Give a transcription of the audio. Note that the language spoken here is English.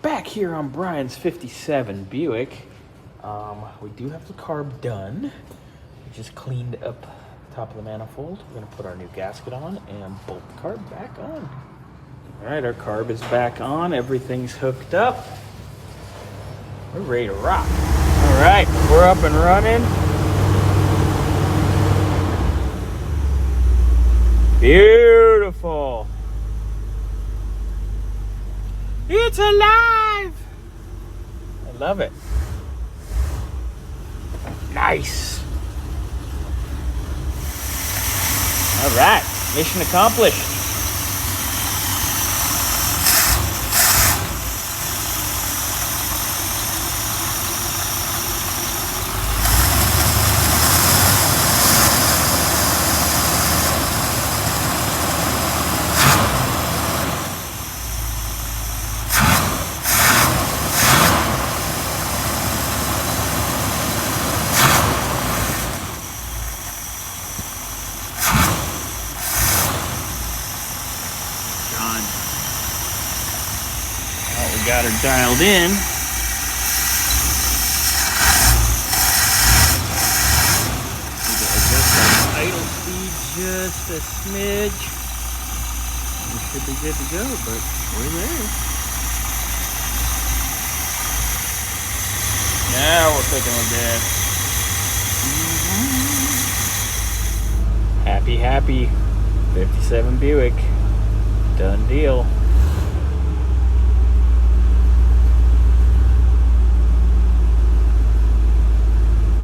back here on Bryan's 57 Buick. We do have the carb done. We just cleaned up the top of the manifold. We're gonna put our new gasket on and bolt the carb back on. All right, our carb is back on. Everything's hooked up. We're ready to rock. All right, we're up and running. Beautiful. It's alive. I love it. Nice. All right, mission accomplished. We got her dialed in. Adjust our idle speed just a smidge. We should be good to go, but we're there. Now we're cooking with gas. Happy 57 Buick. Done deal.